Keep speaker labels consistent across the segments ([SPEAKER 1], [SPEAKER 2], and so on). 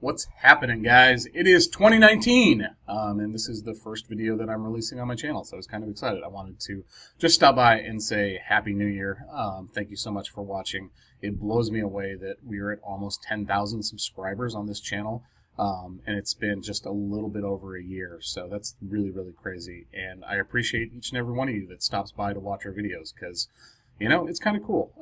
[SPEAKER 1] What's happening, guys? It is 2019, and this is the first video that I'm releasing on my channel, so I was kind of excited. I wanted to just stop by and say Happy New Year. Thank you so much for watching. It blows me away that we are at almost 10,000 subscribers on this channel, and it's been just a little bit over a year, so that's really, really crazy. And I appreciate each and every one of you that stops by to watch our videos, because you know, it's kind of cool.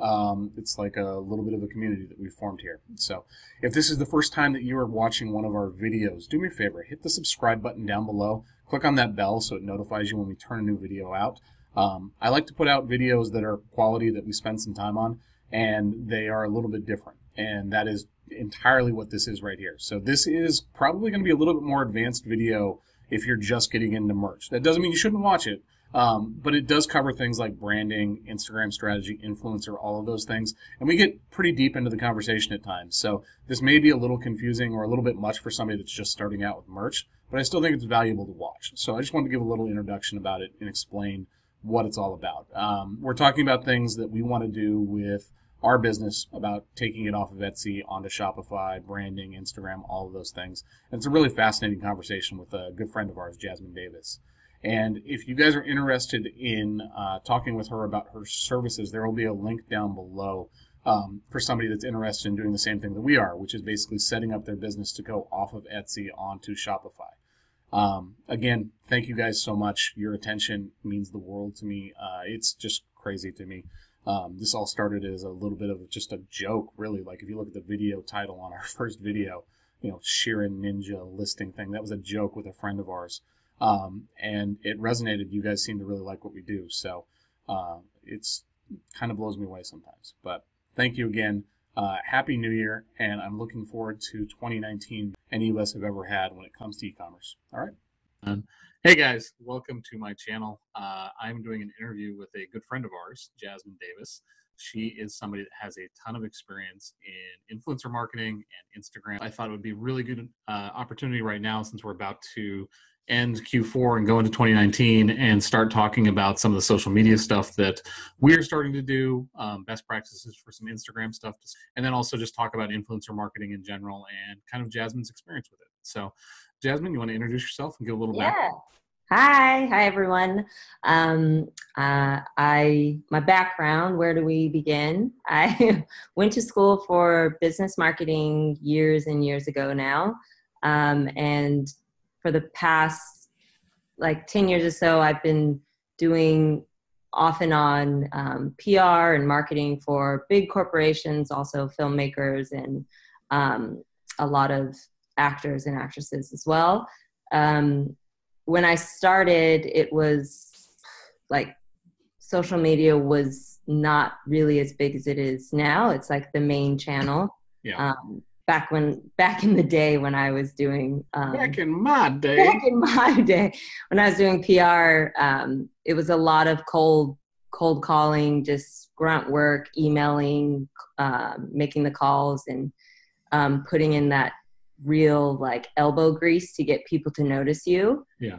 [SPEAKER 1] It's like a little bit of a community that we've formed here. So if this is the first time that you are watching one of our videos, do me a favor, hit the subscribe button down below. Click on that bell so it notifies you when we turn a new video out. I like to put out videos that are quality, that we spend some time on, and they are a little bit different. And that is entirely what this is right here. So this is probably going to be a little bit more advanced video if you're just getting into merch. That doesn't mean you shouldn't watch it. But it does cover things like branding, Instagram strategy, influencer, all of those things. And we get pretty deep into the conversation at times. So this may be a little confusing or a little bit much for somebody that's just starting out with merch, but I still think it's valuable to watch. So I just wanted to give a little introduction about it and explain what it's all about. We're talking about things that we want to do with our business, about taking it off of Etsy onto Shopify, branding, Instagram, all of those things. And it's a really fascinating conversation with a good friend of ours, Jasmine Davis. And if you guys are interested in talking with her about her services, there will be a link down below for somebody that's interested in doing the same thing that we are, which is basically setting up their business to go off of Etsy onto Shopify. Again, thank you guys so much. Your attention means the world to me. It's just crazy to me. This all started as a little bit of just a joke, really. Like if you look at the video title on our first video, you know, Sheeran Ninja listing thing, that was a joke with a friend of ours. And it resonated. You guys seem to really like what we do. So, it's kind of blows me away sometimes, but thank you again. Happy New Year. And I'm looking forward to 2019 any of us have ever had when it comes to e-commerce. All right. Hey guys, welcome to my channel. I'm doing an interview with a good friend of ours, Jasmine Davis. She is somebody that has a ton of experience in influencer marketing and Instagram. I thought it would be a really good opportunity right now, since we're about to end Q4 and go into 2019 and start talking about some of the social media stuff that we're starting to do, best practices for some Instagram stuff, and then also just talk about influencer marketing in general and kind of Jasmine's experience with it. So Jasmine, you want to introduce yourself and give a little background?
[SPEAKER 2] Hi everyone. My background, where do we begin? I went to school for business marketing years and years ago now. And for the past 10 years or so, I've been doing off and on PR and marketing for big corporations, also filmmakers and a lot of actors and actresses as well. When I started, it was like social media was not really as big as it is now. It's like the main channel.
[SPEAKER 1] Yeah.
[SPEAKER 2] Back in the day when I was doing
[SPEAKER 1] back in my day
[SPEAKER 2] when I was doing PR, it was a lot of cold calling, just grunt work, emailing, making the calls, and putting in that real elbow grease to get people to notice you.
[SPEAKER 1] Yeah.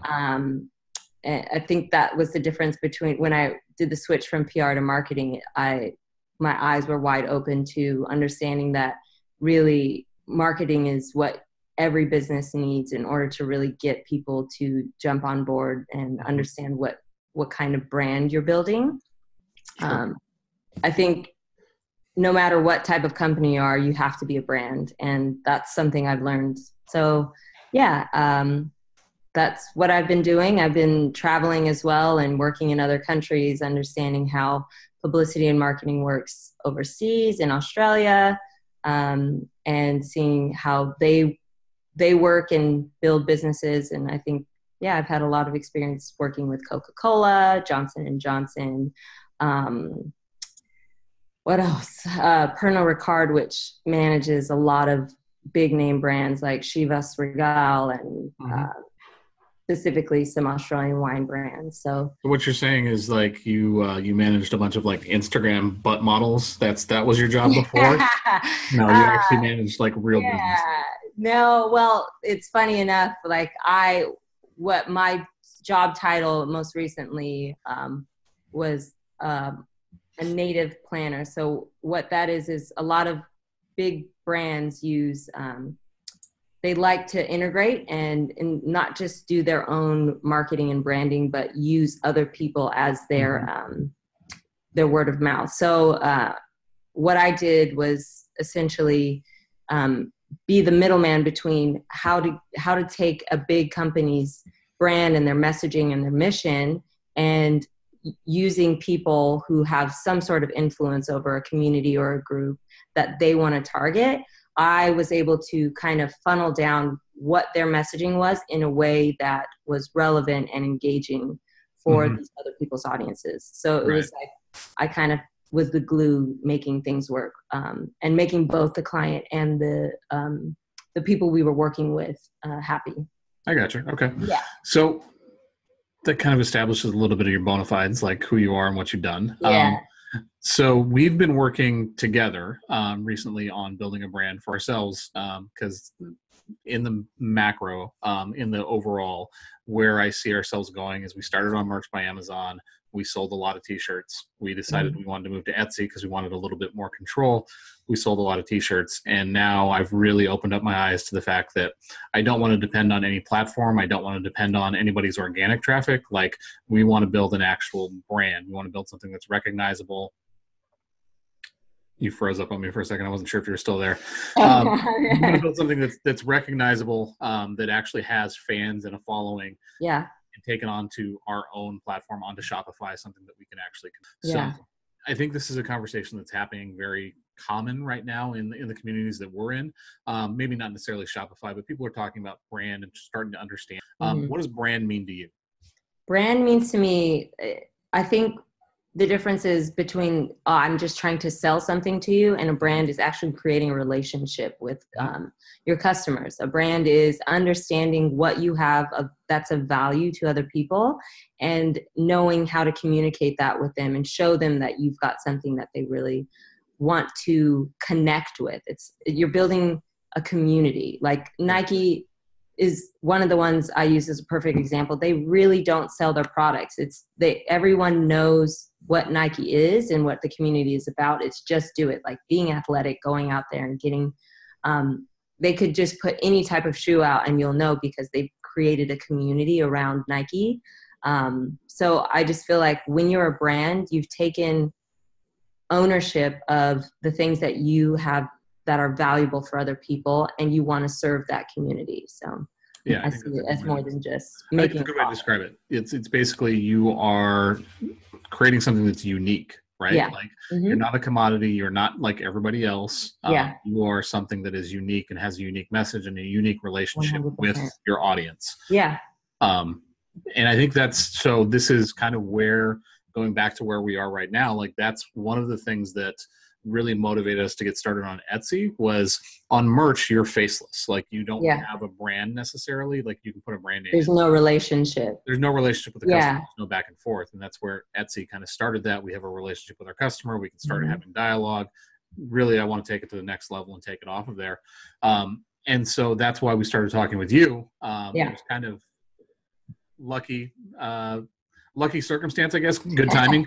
[SPEAKER 2] And I think that was the difference between when I did the switch from PR to marketing. My eyes were wide open to understanding that really marketing is what every business needs in order to really get people to jump on board and understand what kind of brand you're building.
[SPEAKER 1] Sure.
[SPEAKER 2] I think no matter what type of company you are, you have to be a brand. And that's something I've learned. So yeah, that's what I've been doing. I've been traveling as well and working in other countries, understanding how publicity and marketing works overseas in Australia, and seeing how they work and build businesses. And I think, yeah, I've had a lot of experience working with Coca-Cola, Johnson & Johnson, what else? Pernod Ricard, which manages a lot of big name brands like Chivas Regal and specifically some Australian wine brands. So
[SPEAKER 1] what you're saying is you managed a bunch of Instagram butt models. That was your job before? No, you actually managed real business.
[SPEAKER 2] No, well, it's funny enough. What my job title most recently was a native planner. So what that is a lot of big brands use they like to integrate and not just do their own marketing and branding, but use other people as their word of mouth. So what I did was essentially be the middleman between how to take a big company's brand and their messaging and their mission, and using people who have some sort of influence over a community or a group that they want to target. I was able to kind of funnel down what their messaging was in a way that was relevant and engaging for these other people's audiences. So it was like I kind of was the glue making things work, and making both the client and the people we were working with happy.
[SPEAKER 1] I got you. Okay.
[SPEAKER 2] Yeah.
[SPEAKER 1] So that kind of establishes a little bit of your bona fides, like who you are and what you've done.
[SPEAKER 2] Yeah.
[SPEAKER 1] So we've been working together recently on building a brand for ourselves, because in the macro, in the overall, where I see ourselves going is we started on Merch by Amazon. We sold a lot of t-shirts. We decided we wanted to move to Etsy because we wanted a little bit more control. We sold a lot of t-shirts. And now I've really opened up my eyes to the fact that I don't want to depend on any platform. I don't want to depend on anybody's organic traffic. Like, we want to build an actual brand. We want to build something that's recognizable. You froze up on me for a second. I wasn't sure if you were still there. We want to build something that's recognizable, that actually has fans and a following.
[SPEAKER 2] Yeah.
[SPEAKER 1] And take it onto our own platform, onto Shopify, something that we can actually.
[SPEAKER 2] Yeah.
[SPEAKER 1] So I think this is a conversation that's happening very common right now in the communities that we're in. Maybe not necessarily Shopify, but people are talking about brand and starting to understand. What does brand mean to you?
[SPEAKER 2] Brand means to me, I think the difference is between I'm just trying to sell something to you, and a brand is actually creating a relationship with your customers. A brand is understanding what you have that's of value to other people, and knowing how to communicate that with them and show them that you've got something that they really want to connect with. You're building a community. Like Nike is one of the ones I use as a perfect example. They really don't sell their products. Everyone knows what Nike is and what the community is about. It's just do it, like being athletic, going out there and getting, they could just put any type of shoe out and you'll know because they've created a community around Nike. So I just feel like when you're a brand, you've taken ownership of the things that you have that are valuable for other people, and you want to serve that community. So
[SPEAKER 1] yeah,
[SPEAKER 2] I see it as more than just making.
[SPEAKER 1] That's a good way to describe it. It's basically you are creating something that's unique, right?
[SPEAKER 2] Yeah.
[SPEAKER 1] Like you're not a commodity. You're not like everybody else. You are something that is unique and has a unique message and a unique relationship
[SPEAKER 2] 100%.
[SPEAKER 1] with your audience.
[SPEAKER 2] Yeah.
[SPEAKER 1] And I think this is kind of where, going back to where we are right now, like that's one of the things that really motivated us to get started on Etsy. Was on merch, you're faceless. Like you don't have a brand necessarily. Like you can put a brand name.
[SPEAKER 2] There's no relationship.
[SPEAKER 1] There's no relationship with the customer. There's no back and forth. And that's where Etsy kind of started that. We have a relationship with our customer. We can start having dialogue. Really, I want to take it to the next level and take it off of there. And so that's why we started talking with you. It was kind of lucky circumstance, I guess. Good timing,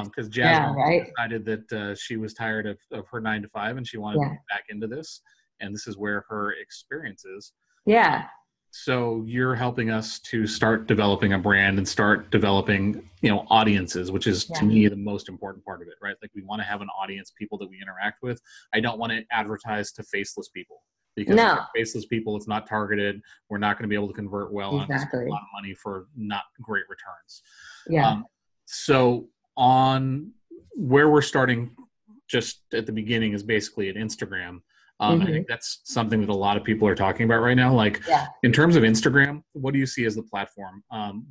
[SPEAKER 1] because Jasmine decided that she was tired of her 9 to 5 and she wanted to get back into this, and this is where her experience is.
[SPEAKER 2] Yeah.
[SPEAKER 1] So you're helping us to start developing a brand and start developing, audiences, which is to me the most important part of it, right? Like we want to have an audience, people that we interact with. I don't want to advertise to faceless people. Because faceless people, it's not targeted. We're not going to be able to convert well on a lot of money for not great returns.
[SPEAKER 2] Yeah.
[SPEAKER 1] So on where we're starting just at the beginning is basically at Instagram. I think that's something that a lot of people are talking about right now. Like in terms of Instagram, what do you see as the platform?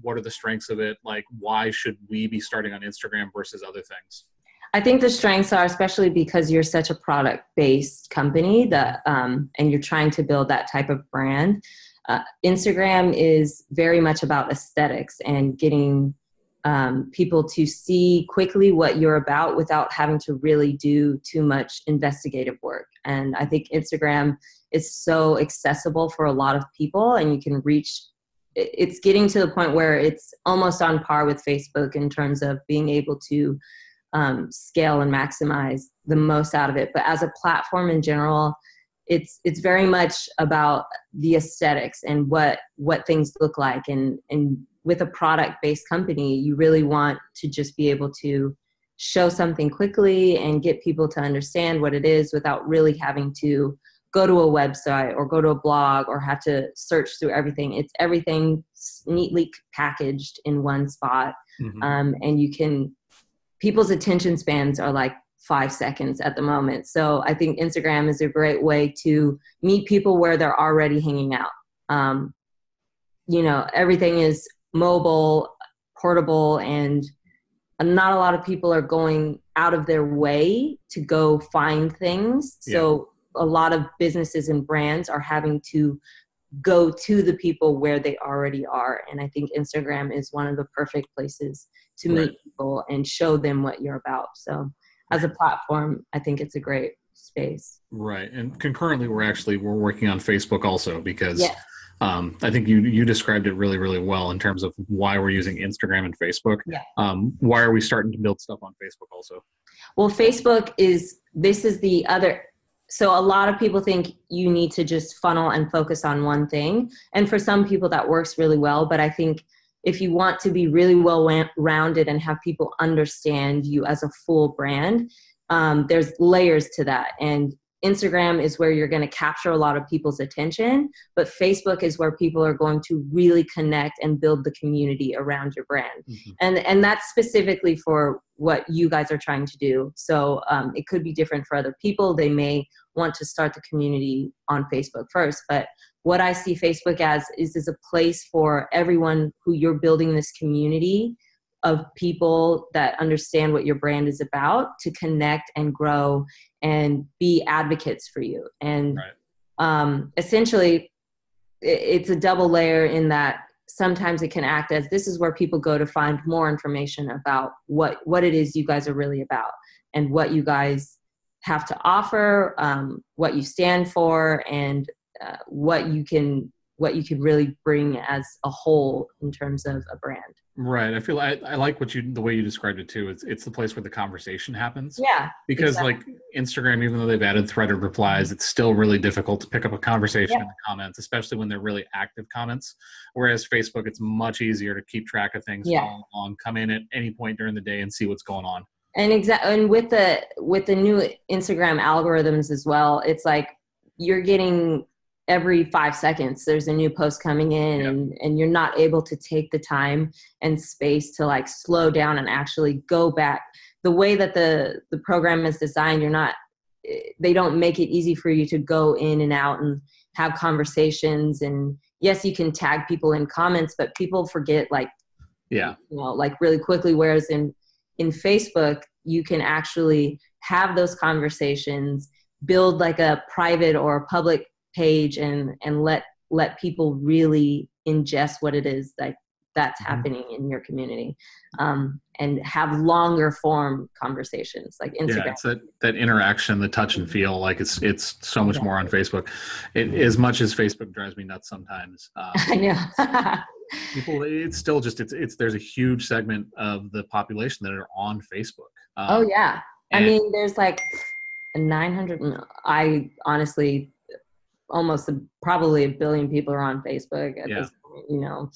[SPEAKER 1] What are the strengths of it? Like, why should we be starting on Instagram versus other things?
[SPEAKER 2] I think the strengths are, especially because you're such a product-based company that, and you're trying to build that type of brand. Instagram is very much about aesthetics and getting people to see quickly what you're about without having to really do too much investigative work. And I think Instagram is so accessible for a lot of people, and you can reach. It's getting to the point where it's almost on par with Facebook in terms of being able to scale and maximize the most out of it. But as a platform in general, it's very much about the aesthetics and what things look like. And with a product-based company, you really want to just be able to show something quickly and get people to understand what it is without really having to go to a website or go to a blog or have to search through everything. It's everything neatly packaged in one spot. And people's attention spans are like 5 seconds at the moment. So I think Instagram is a great way to meet people where they're already hanging out. Everything is mobile, portable, and not a lot of people are going out of their way to go find things. So a lot of businesses and brands are having to go to the people where they already are. And I think Instagram is one of the perfect places to meet people and show them what you're about. So as a platform, I think it's a great space.
[SPEAKER 1] Right. And concurrently, we're working on Facebook also, because I think you described it really, really well in terms of why we're using Instagram and Facebook. Why are we starting to build stuff on Facebook also? Well,
[SPEAKER 2] Facebook so a lot of people think you need to just funnel and focus on one thing. And for some people that works really well. But I think if you want to be really well-rounded and have people understand you as a full brand, there's layers to that. And Instagram is where you're going to capture a lot of people's attention, but Facebook is where people are going to really connect and build the community around your brand. And that's specifically for what you guys are trying to do. So it could be different for other people. They may want to start the community on Facebook first, but what I see Facebook as is a place for everyone who you're building this community of people that understand what your brand is about to connect and grow and be advocates for you. And essentially, it's a double layer in that sometimes it can act as this is where people go to find more information about what it is you guys are really about and what you guys have to offer, what you stand for, and what you can really bring as a whole in terms of a brand.
[SPEAKER 1] Right. I feel I like the way you described it too. It's the place where the conversation happens.
[SPEAKER 2] Yeah.
[SPEAKER 1] Because like Instagram, even though they've added threaded replies, it's still really difficult to pick up a conversation in the comments, especially when they're really active comments. Whereas Facebook, it's much easier to keep track of things, follow along, come in at any point during the day and see what's going on.
[SPEAKER 2] And and with the new Instagram algorithms as well, it's like you're getting every 5 seconds there's a new post coming in, and you're not able to take the time and space to like slow down and actually go back. The way that the program is designed, they don't make it easy for you to go in and out and have conversations. And yes, you can tag people in comments, but people forget like really quickly. Whereas in Facebook, you can actually have those conversations, build like a private or a public page and let people really ingest what it is that's happening in your community, and have longer form conversations like Instagram.
[SPEAKER 1] Yeah, it's that interaction, the touch and feel. Like it's so much more on Facebook. As much as Facebook drives me nuts sometimes.
[SPEAKER 2] I know.
[SPEAKER 1] People, it's still just there's a huge segment of the population that are on Facebook.
[SPEAKER 2] I mean, there's like 900. I honestly. Probably 1 billion people are on Facebook at this point.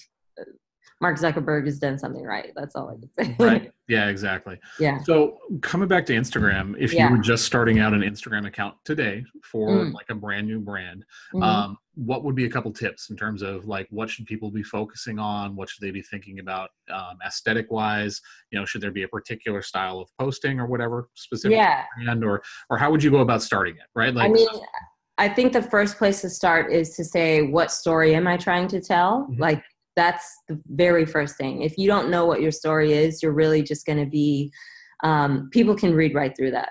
[SPEAKER 2] Mark Zuckerberg has done something right. That's all I can say.
[SPEAKER 1] Right. Yeah, exactly.
[SPEAKER 2] Yeah.
[SPEAKER 1] So coming back to Instagram, if you were just starting out an Instagram account today for like a brand new brand, what would be a couple tips in terms of like, what should people be focusing on? What should they be thinking about aesthetic wise? Should there be a particular style of posting or whatever specific brand, or how would you go about starting it? Right. Like,
[SPEAKER 2] I think the first place to start is to say, what story am I trying to tell? Like, that's the very first thing. If you don't know what your story is, you're really just going to be, people can read right through that.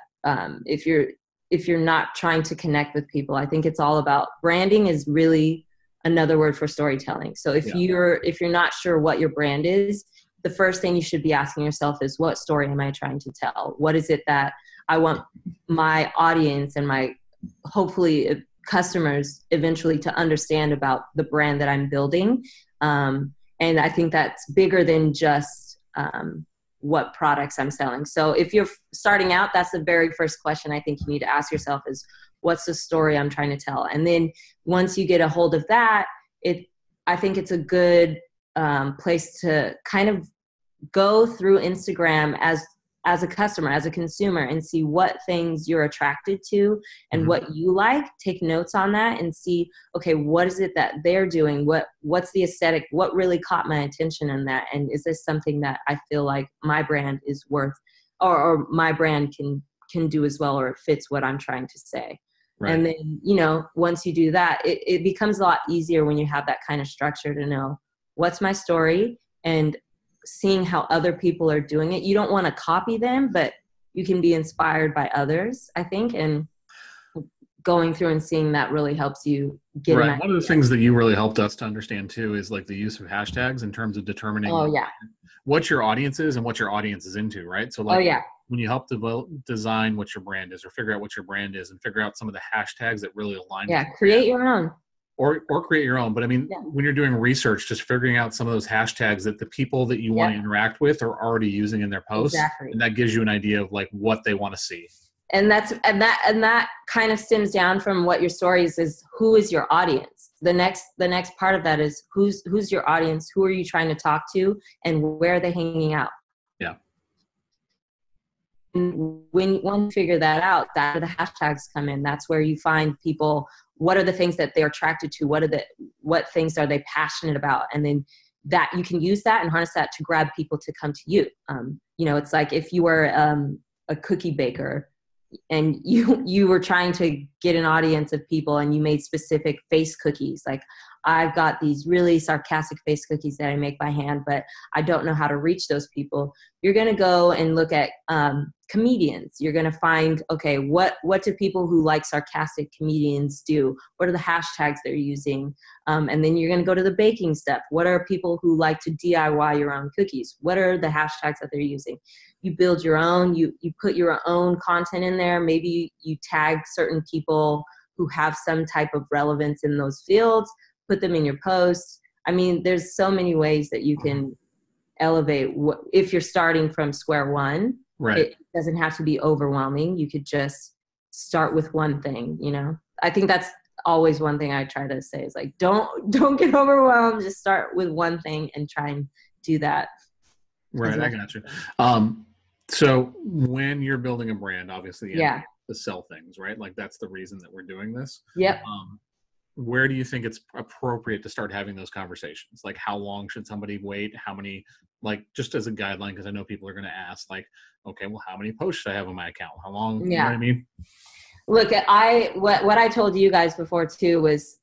[SPEAKER 2] If you're not trying to connect with people, I think it's all about branding is really another word for storytelling. So if you're not sure what your brand is, the first thing you should be asking yourself is, what story am I trying to tell? What is it that I want my audience and my hopefully customers eventually to understand about the brand that I'm building? And I think that's bigger than just what products I'm selling. So if you're starting out, that's the very first question I think you need to ask yourself is, what's the story I'm trying to tell? And then once you get a hold of that, I think it's a good place to kind of go through Instagram as a customer, as a consumer, and see what things you're attracted to and what you like. Take notes on that and see, okay, what is it that they're doing? What's the aesthetic? What really caught my attention in that? And is this something that I feel like my brand is worth, or my brand can do as well, or it fits what I'm trying to say? Right. And then, once you do that, it becomes a lot easier when you have that kind of structure to know what's my story, and seeing how other people are doing it. You don't want to copy them, but you can be inspired by others, I think. And going through and seeing that really helps you get an idea.
[SPEAKER 1] One of the things that you really helped us to understand too is like the use of hashtags in terms of determining what your audience is and what your audience is into, right? So like when you help design what your brand is, or figure out what your brand is, and figure out some of the hashtags that really align with
[SPEAKER 2] create your own.
[SPEAKER 1] Or create your own. But I mean, when you're doing research, just figuring out some of those hashtags that the people that you want to interact with are already using in their posts. Exactly. And that gives you an idea of like what they want to see.
[SPEAKER 2] And that kind of stems down from what your story is who is your audience? The next part of that is who's your audience? Who are you trying to talk to, and where are they hanging out?
[SPEAKER 1] Yeah.
[SPEAKER 2] And when you figure that out, that's where the hashtags come in. That's where you find people. What are the things that they're attracted to? What things are they passionate about? And then that you can use that and harness that to grab people to come to you. It's like if you were a cookie baker and you were trying to get an audience of people, and you made specific face cookies. Like, I've got these really sarcastic face cookies that I make by hand, but I don't know how to reach those people. You're going to go and look at comedians. You're going to find, okay, what do people who like sarcastic comedians do? What are the hashtags they're using? And then you're going to go to the baking stuff. What are people who like to DIY your own cookies? What are the hashtags that they're using? You build your own, you put your own content in there. Maybe you tag certain people who have some type of relevance in those fields, put them in your posts. I mean, there's so many ways that you can elevate if you're starting from square one.
[SPEAKER 1] Right.
[SPEAKER 2] It doesn't have to be overwhelming. You could just start with one thing, I think that's always one thing I try to say is like, don't get overwhelmed. Just start with one thing and try and do that.
[SPEAKER 1] Right. I got you. So when you're building a brand, obviously you have to sell things, right? Like that's the reason that we're doing this.
[SPEAKER 2] Yep.
[SPEAKER 1] Where do you think it's appropriate to start having those conversations? Like, how long should somebody wait? How many, like, just as a guideline, because I know people are going to ask, like, okay, well, how many posts should I have on my account? How long? You know what I mean?
[SPEAKER 2] Look, what I told you guys before too was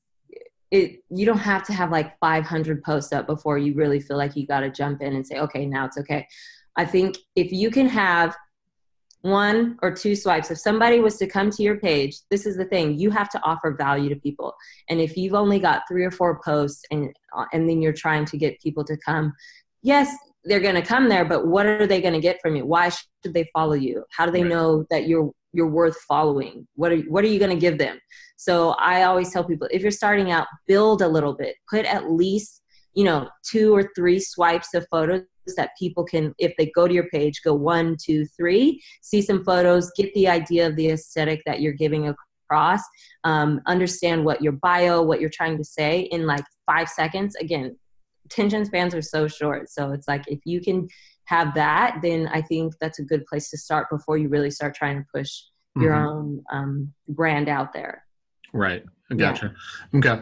[SPEAKER 2] you don't have to have like 500 posts up before you really feel like you got to jump in and say, okay, now it's okay. I think if you can have 1 or 2 swipes, if somebody was to come to your page, this is the thing, you have to offer value to people. And if you've only got 3 or 4 posts and then you're trying to get people to come, yes, they're going to come there, but what are they going to get from you? Why should they follow you? How do they know that you're worth following? What are you going to give them? So I always tell people, if you're starting out, build a little bit, put at least, 2 or 3 swipes of photos that people can, if they go to your page, go 1, 2, 3, see some photos, get the idea of the aesthetic that you're giving across, understand what your bio, what you're trying to say in like 5 seconds. Again, attention spans are so short. So it's like, if you can have that, then I think that's a good place to start before you really start trying to push your own brand out there.
[SPEAKER 1] Right. I gotcha. Okay.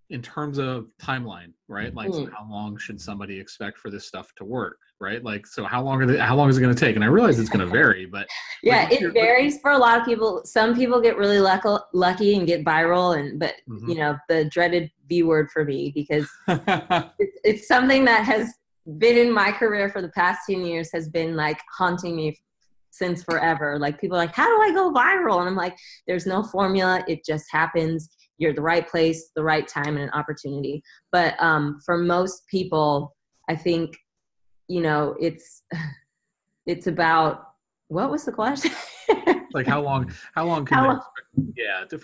[SPEAKER 1] In terms of timeline, right? Like, so how long should somebody expect for this stuff to work, right? Like, so how long is it going to take? And I realize it's going to vary, but
[SPEAKER 2] it varies for a lot of people. Some people get really lucky and get viral, but the dreaded V word for me, because it's something that has been in my career for the past 10 years, has been like haunting me since forever. Like, people are like, how do I go viral? And I'm like, there's no formula. It just happens. You're at the right place, the right time, and an opportunity. But for most people, I think, it's about, what was the question?
[SPEAKER 1] Like, how long
[SPEAKER 2] how long it's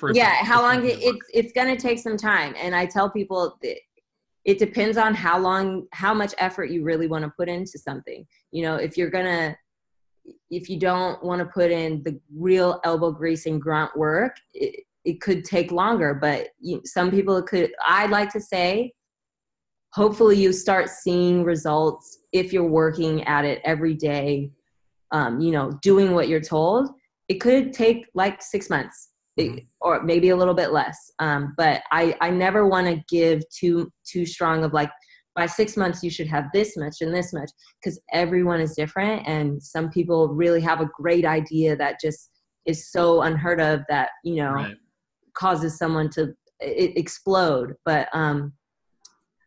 [SPEAKER 2] going to take some time. And I tell people it depends on how much effort you really want to put into something. If you're going to, if you don't want to put in the real elbow grease and grunt work, it could take longer. But some people it could. I'd like to say, hopefully you start seeing results if you're working at it every day, doing what you're told. It could take like 6 months or maybe a little bit less. But I never want to give too strong of like, by 6 months, you should have this much and this much, because everyone is different. And some people really have a great idea that just is so unheard of that,
[SPEAKER 1] Right.
[SPEAKER 2] causes someone to explode. But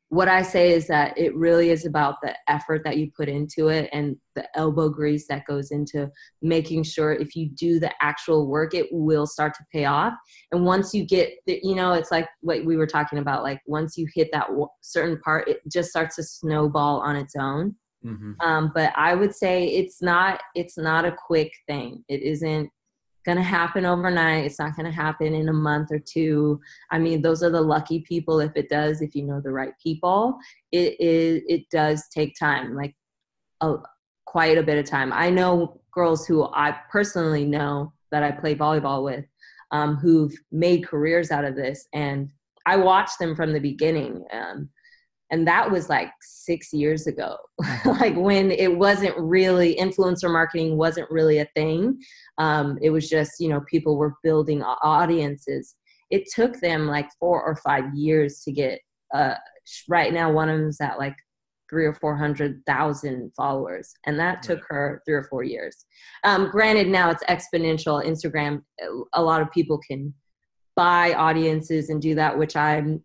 [SPEAKER 2] what I say is that it really is about the effort that you put into it and the elbow grease that goes into making sure if you do the actual work, it will start to pay off. And once you get, it's like what we were talking about, like once you hit that certain part, it just starts to snowball on its own. But I would say it's not a quick thing. It isn't going to happen overnight. It's not going to happen in a month or two. I mean, those are the lucky people if it does, if you know the right people. It does take time, like quite a bit of time. I know girls who I personally know that I play volleyball with, who've made careers out of this. And I watched them from the beginning. And that was like 6 years ago, like when it wasn't really, influencer marketing wasn't really a thing. It was just, people were building audiences. It took them like 4 or 5 years to get, right now, one of them's at like 300,000 or 400,000 followers. And that took her 3 or 4 years. Granted, now it's exponential. Instagram, a lot of people can buy audiences and do that, which I'm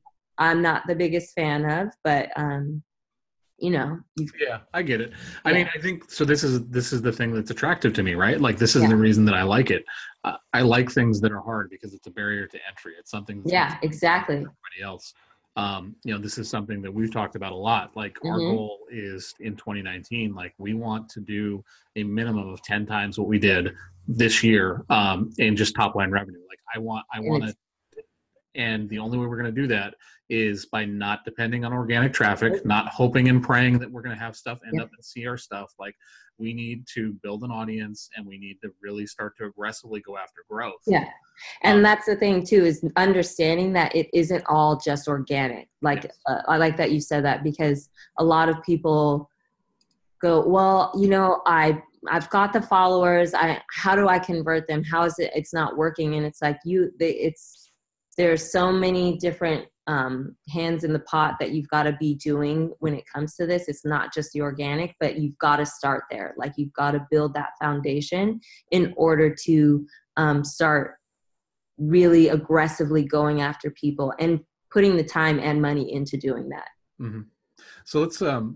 [SPEAKER 2] not the biggest fan of, but
[SPEAKER 1] yeah, I get it. I mean, I think so. This is the thing that's attractive to me, right? Like this is the reason that I like it. I like things that are hard because it's a barrier to entry. It's something that's
[SPEAKER 2] exactly.
[SPEAKER 1] Everybody else. This is something that we've talked about a lot. Like our goal is in 2019, like we want to do a minimum of 10 times what we did this year in just top line revenue. Like I want to. And the only way we're going to do that is by not depending on organic traffic, not hoping and praying that we're going to have stuff end up and see our stuff. Like we need to build an audience and we need to really start to aggressively go after growth.
[SPEAKER 2] Yeah. And that's the thing too, is understanding that it isn't all just organic. Like I like that you said that, because a lot of people go, well, I've got the followers. How do I convert them? How is it? It's not working. And it's like there's so many different hands in the pot that you've got to be doing when it comes to this. It's not just the organic, but you've got to start there. Like you've got to build that foundation in order to start really aggressively going after people and putting the time and money into doing that.
[SPEAKER 1] So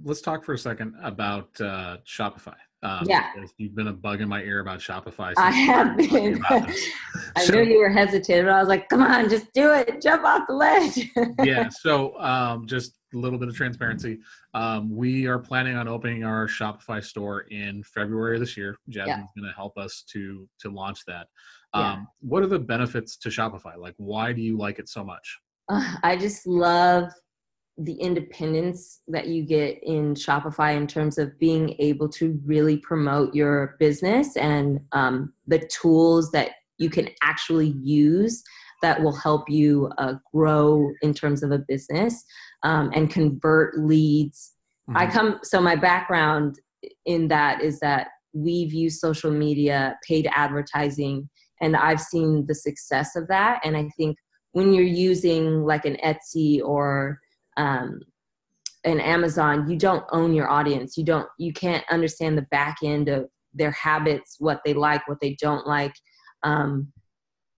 [SPEAKER 1] let's talk for a second about Shopify. You've been a bug in my ear about Shopify.
[SPEAKER 2] I have been. I knew you were hesitant, but I was like, come on, just do it. Jump off the ledge.
[SPEAKER 1] Yeah. So just a little bit of transparency. We are planning on opening our Shopify store in February this year. Jasmine's going to help us to launch that. What are the benefits to Shopify? Like, why do you like it so much?
[SPEAKER 2] I just love the independence that you get in Shopify in terms of being able to really promote your business and the tools that you can actually use that will help you grow in terms of a business and convert leads. So my background in that is that we've used social media, paid advertising, and I've seen the success of that. And I think when you're using like an Etsy or an Amazon, you don't own your audience. You can't understand the back end of their habits, what they like, what they don't like. And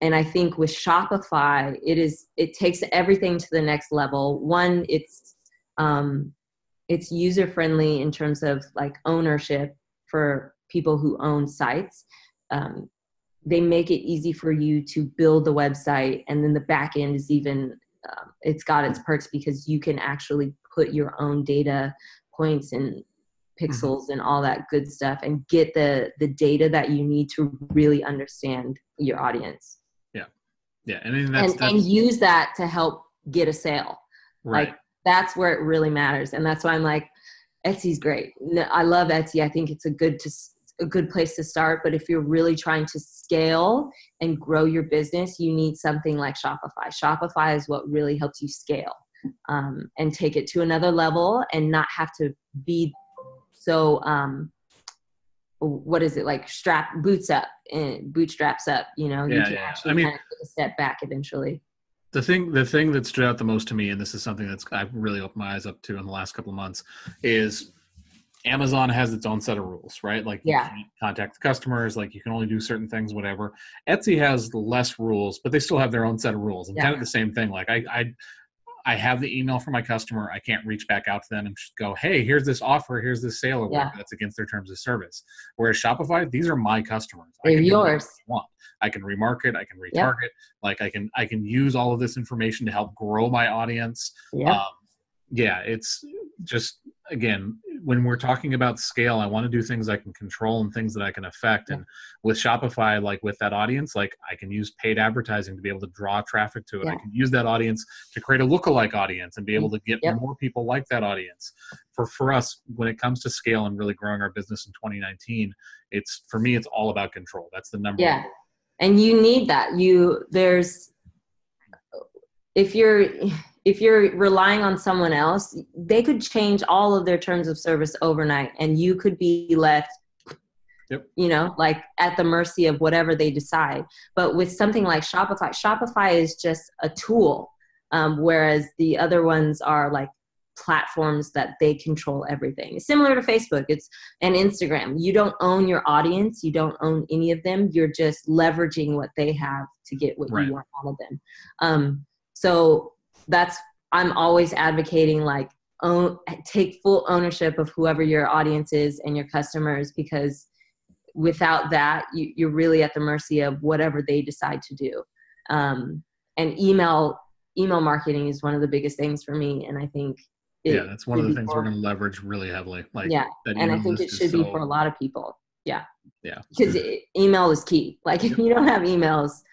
[SPEAKER 2] I think with Shopify, it takes everything to the next level. One, it's user friendly in terms of like ownership for people who own sites. They make it easy for you to build the website, and then the back end is even it's got its perks because you can actually put your own data points and pixels and all that good stuff and get the data that you need to really understand your audience.
[SPEAKER 1] Yeah. And
[SPEAKER 2] use that to help get a sale.
[SPEAKER 1] Right.
[SPEAKER 2] Like that's where it really matters. And that's why I'm like, Etsy's great. I love Etsy. I think it's a good place to start. But if you're really trying to scale and grow your business, you need something like Shopify. Shopify is what really helps you scale and take it to another level and not have to be so, what is it, like bootstraps up, you know, you can actually kind of take a step back eventually.
[SPEAKER 1] The thing that stood out the most to me, and this is something that's I've really opened my eyes up to in the last couple of months, is Amazon has its own set of rules, right? Like you can't contact the customers, like you can only do certain things, whatever. Etsy has less rules, but they still have their own set of rules, and kind of the same thing. Like I have the email from my customer. I can't reach back out to them and just go, hey, here's this offer, here's this sale, or whatever. That's against their terms of service. Whereas Shopify, these are my customers.
[SPEAKER 2] They're yours.
[SPEAKER 1] I can remarket, I can retarget, like I can use all of this information to help grow my audience. It's just, again, when we're talking about scale, I want to do things I can control and things that I can affect. And with Shopify, like with that audience, like I can use paid advertising to be able to draw traffic to it. I can use that audience to create a lookalike audience and be able to get more people like that audience. For us, when it comes to scale and really growing our business in 2019, for me, it's all about control. That's the number one.
[SPEAKER 2] And you need that. If you're relying on someone else, they could change all of their terms of service overnight, and you could be left, you know, like at the mercy of whatever they decide. But with something like Shopify is just a tool, whereas the other ones are like platforms that they control everything. It's similar to Facebook and Instagram. You don't own your audience. You don't own any of them. You're just leveraging what they have to get what you want out of them. So I'm always advocating, like, take full ownership of whoever your audience is and your customers, because without that, you're really at the mercy of whatever they decide to do. And email marketing is one of the biggest things for me. And I think
[SPEAKER 1] that's one of the things we're going to leverage really heavily. Like,
[SPEAKER 2] and I think it should be for a lot of people. Because email is key. Like, if you don't have emails,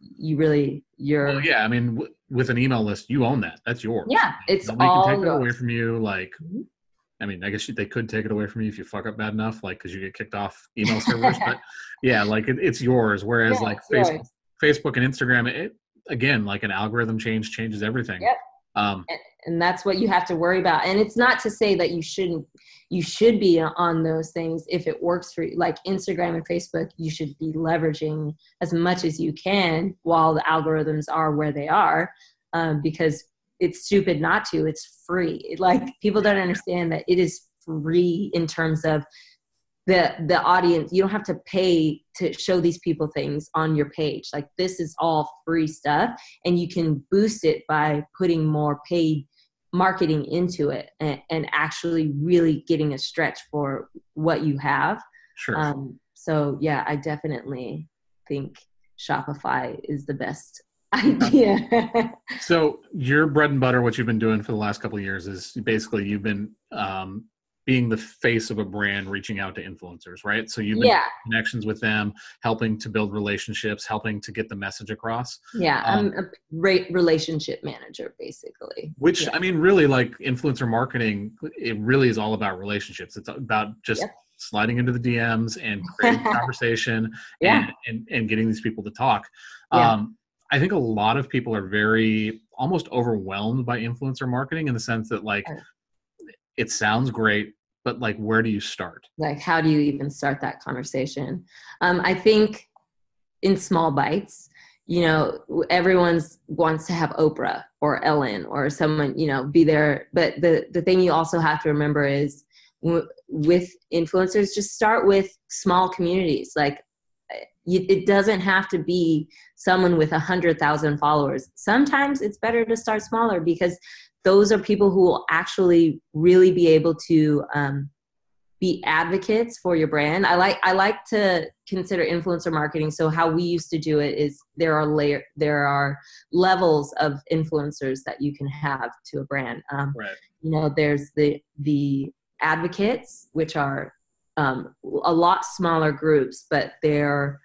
[SPEAKER 1] I mean, with an email list, you own that. That's yours.
[SPEAKER 2] It's
[SPEAKER 1] nobody
[SPEAKER 2] all
[SPEAKER 1] can take
[SPEAKER 2] yours.
[SPEAKER 1] it away from you. Like, I mean, I guess they could take it away from you if you fuck up bad enough, like, because you get kicked off email servers. But like it's yours. Whereas Facebook and Instagram, it again, like an algorithm changes everything.
[SPEAKER 2] And that's what you have to worry about. And it's not to say that you should be on those things if it works for you. Like Instagram and Facebook, you should be leveraging as much as you can while the algorithms are where they are, because it's stupid not to. It's free. Like, people don't understand that it is free in terms of the audience. You don't have to pay to show these people things on your page. Like, this is all free stuff, and you can boost it by putting more paid marketing into it and actually really getting a stretch for what you have. So I definitely think Shopify is the best idea.
[SPEAKER 1] So your bread and butter, what you've been doing for the last couple of years, is basically you've been being the face of a brand, reaching out to influencers, right? So you've been connections with them, helping to build relationships, helping to get the message across.
[SPEAKER 2] I'm a great relationship manager, basically.
[SPEAKER 1] Which, I mean, really, like, influencer marketing, it really is all about relationships. It's about just sliding into the DMs and creating conversation and getting these people to talk. I think a lot of people are very almost overwhelmed by influencer marketing, in the sense that, like, it sounds great, but, like, where do you start? Like,
[SPEAKER 2] how do you even start that conversation? I think in small bites, you know, everyone wants to have Oprah or Ellen or someone, you know, be there. But the thing you also have to remember is with influencers, just start with small communities. Like, it doesn't have to be someone with 100,000 followers. Sometimes it's better to start smaller, because those are people who will actually really be able to be advocates for your brand. I like to consider influencer marketing. So how we used to do it is there are levels of influencers that you can have to a brand. You know, there's the advocates, which are a lot smaller groups, but they're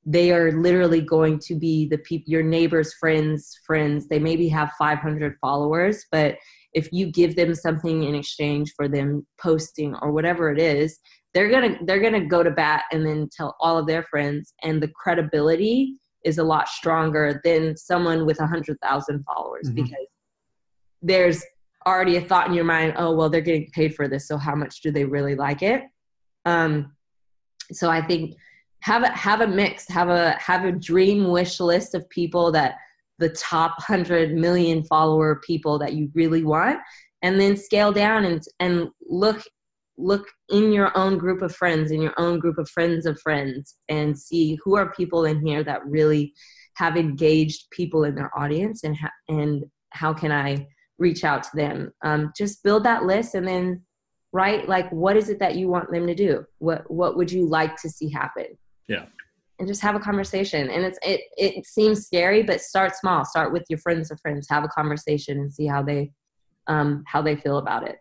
[SPEAKER 2] they are literally going to be the people, your neighbor's friends. They maybe have 500 followers, but if you give them something in exchange for them posting or whatever it is, they're gonna go to bat and then tell all of their friends, and the credibility is a lot stronger than someone with 100,000 followers, because there's already a thought in your mind, oh, well, they're getting paid for this, so how much do they really like it? So I think have a mix, have a dream wish list of people, that the top 100 million follower people that you really want, and then scale down and look in your own group of friends, in your own group of friends, and see who are people in here that really have engaged people in their audience, and how can I reach out to them? Just build that list, and then write, like, what is it that you want them to do? What would you like to see happen?
[SPEAKER 1] Yeah.
[SPEAKER 2] And just have a conversation. And it seems scary, but start small. Start with your friends of friends. Have a conversation and see how they feel about it.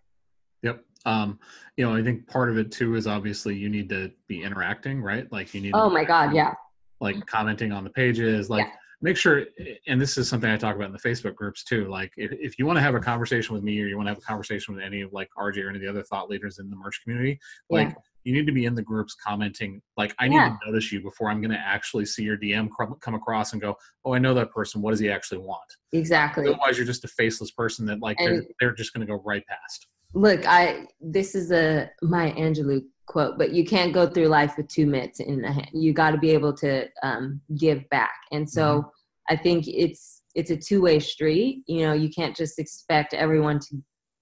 [SPEAKER 1] Yep. I think part of it too is obviously you need to be interacting, right? Like you need
[SPEAKER 2] Oh my God, yeah.
[SPEAKER 1] Like commenting on the pages, like make sure, and this is something I talk about in the Facebook groups too. Like if you want to have a conversation with me, or you want to have a conversation with any of like RJ or any of the other thought leaders in the merch community, like you need to be in the groups commenting. Like I need to notice you before I'm going to actually see your DM come across and go, oh, I know that person. What does he actually want?
[SPEAKER 2] Exactly.
[SPEAKER 1] Otherwise you're just a faceless person that like they're just going to go right past.
[SPEAKER 2] Look, this is a Maya Angelou quote, but you can't go through life with 2 mitts in the hand. You got to be able to give back. And so I think it's a two-way street. You can't just expect everyone to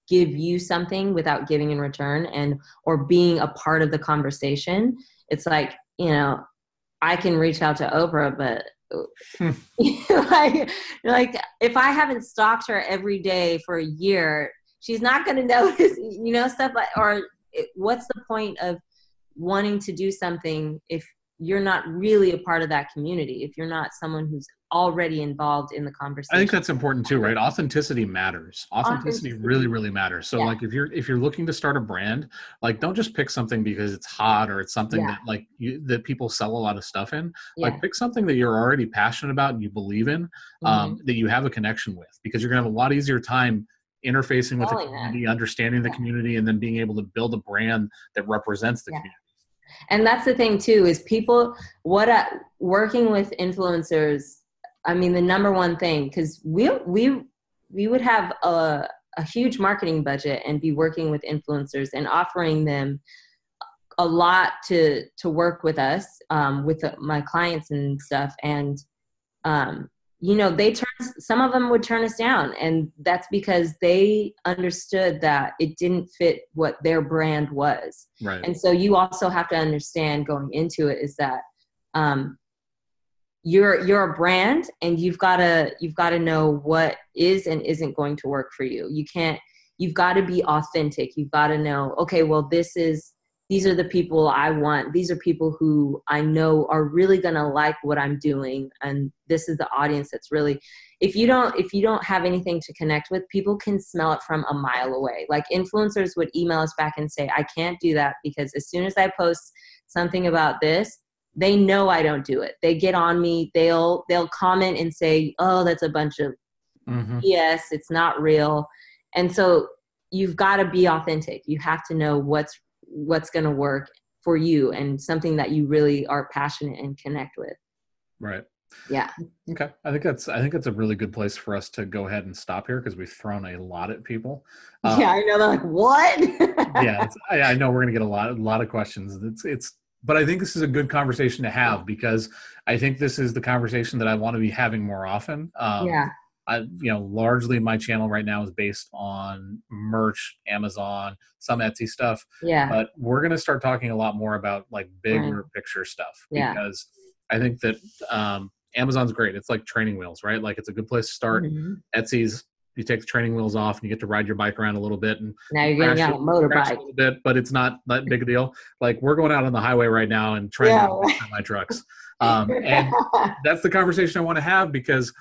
[SPEAKER 2] give you something without giving in return, or being a part of the conversation. It's like, I can reach out to Oprah, but like if I haven't stalked her every day for a year, she's not going to notice, stuff like, or what's the point of wanting to do something if you're not really a part of that community, if you're not someone who's already involved in the conversation?
[SPEAKER 1] I think that's important too, right? Authenticity matters. Authenticity really, really matters. So like if you're looking to start a brand, like don't just pick something because it's hot or it's something that like that people sell a lot of stuff in. Like pick something that you're already passionate about and you believe in, that you have a connection with, because you're gonna have a lot easier time interfacing with the community, understanding the community, and then being able to build a brand that represents the community.
[SPEAKER 2] And that's the thing too, is people, working with influencers, I mean, the number one thing, because we would have a huge marketing budget and be working with influencers and offering them a lot to work with us, with my clients and stuff. And, some of them would turn us down, and that's because they understood that it didn't fit what their brand was.
[SPEAKER 1] Right.
[SPEAKER 2] And so you also have to understand going into it is that, you're a brand, and you've got to know what is and isn't going to work for you. You've got to be authentic. You've got to know, okay, well, these are the people I want. These are people who I know are really going to like what I'm doing. And this is the audience that's really, if you don't have anything to connect with, people can smell it from a mile away. Like influencers would email us back and say, I can't do that because as soon as I post something about this, they know I don't do it. They get on me. They'll comment and say, oh, that's a bunch of BS. It's not real. And so you've got to be authentic. You have to know what's going to work for you and something that you really are passionate and connect with.
[SPEAKER 1] Right.
[SPEAKER 2] Yeah.
[SPEAKER 1] Okay. I think that's a really good place for us to go ahead and stop here, because we've thrown a lot at people.
[SPEAKER 2] Yeah, I know. They're like, what?
[SPEAKER 1] Yeah. I know we're going to get a lot of questions. But I think this is a good conversation to have, because I think this is the conversation that I want to be having more often. Largely my channel right now is based on merch, Amazon, some Etsy stuff.
[SPEAKER 2] Yeah.
[SPEAKER 1] But we're going to start talking a lot more about like bigger picture stuff, because I think that Amazon's great. It's like training wheels, right? Like it's a good place to start. Etsy's, you take the training wheels off and you get to ride your bike around a little bit, and
[SPEAKER 2] now you're getting out a motorbike
[SPEAKER 1] a little bit, but it's not that big a deal. Like we're going out on the highway right now and trying to fix my trucks. And that's the conversation I want to have, because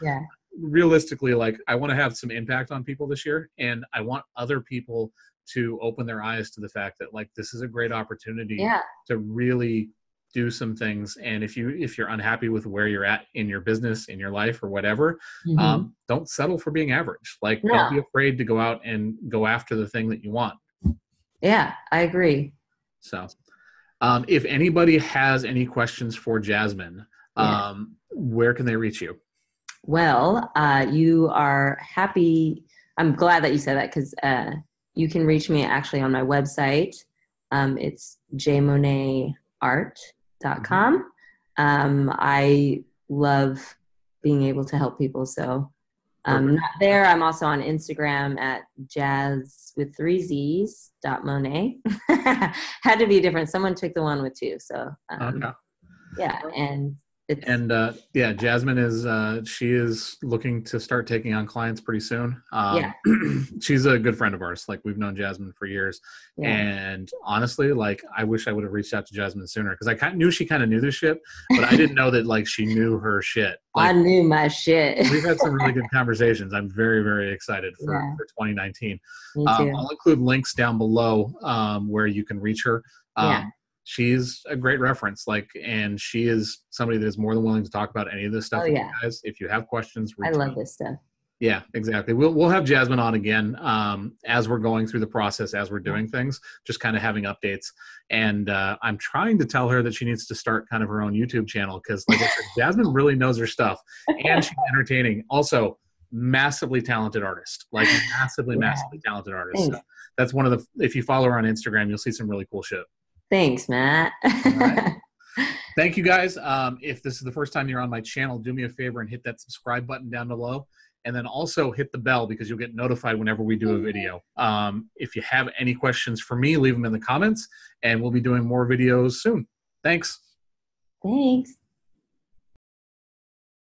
[SPEAKER 1] realistically, like I want to have some impact on people this year, and I want other people to open their eyes to the fact that like this is a great opportunity to really do some things. And if you're unhappy with where you're at in your business, in your life, or whatever, don't settle for being average. Like, don't be afraid to go out and go after the thing that you want.
[SPEAKER 2] Yeah, I agree.
[SPEAKER 1] So if anybody has any questions for Jasmine, where can they reach you?
[SPEAKER 2] Well, you are happy. I'm glad that you said that, because you can reach me actually on my website. It's jmonetart.com. I love being able to help people. So not there. I'm also on Instagram at jazz_with 3 Z's Had to be different. Someone took the one with 2. So yeah. And
[SPEAKER 1] Jasmine is she is looking to start taking on clients pretty soon. She's a good friend of ours. Like, we've known Jasmine for years, and honestly, like, I wish I would have reached out to Jasmine sooner, because I knew she kind of knew this shit, but I didn't know that, like, she knew her shit. Like,
[SPEAKER 2] I knew my shit.
[SPEAKER 1] We've had some really good conversations. I'm very, very excited for 2019.
[SPEAKER 2] Me too.
[SPEAKER 1] I'll include links down below where you can reach her. She's a great reference, and she is somebody that is more than willing to talk about any of this stuff with you guys. If you have questions,
[SPEAKER 2] I love this stuff.
[SPEAKER 1] Yeah, exactly. We'll have Jasmine on again as we're going through the process, as we're doing things, just kind of having updates. And I'm trying to tell her that she needs to start kind of her own YouTube channel, because, like I said, Jasmine really knows her stuff, and she's entertaining. Also, massively talented artist, like massively talented artist. So that's one of the. If you follow her on Instagram, you'll see some really cool shit.
[SPEAKER 2] Thanks, Matt.
[SPEAKER 1] Right. Thank you, guys. If this is the first time you're on my channel, do me a favor and hit that subscribe button down below. And then also hit the bell, because you'll get notified whenever we do a video. If you have any questions for me, leave them in the comments, and we'll be doing more videos soon. Thanks.
[SPEAKER 2] Thanks.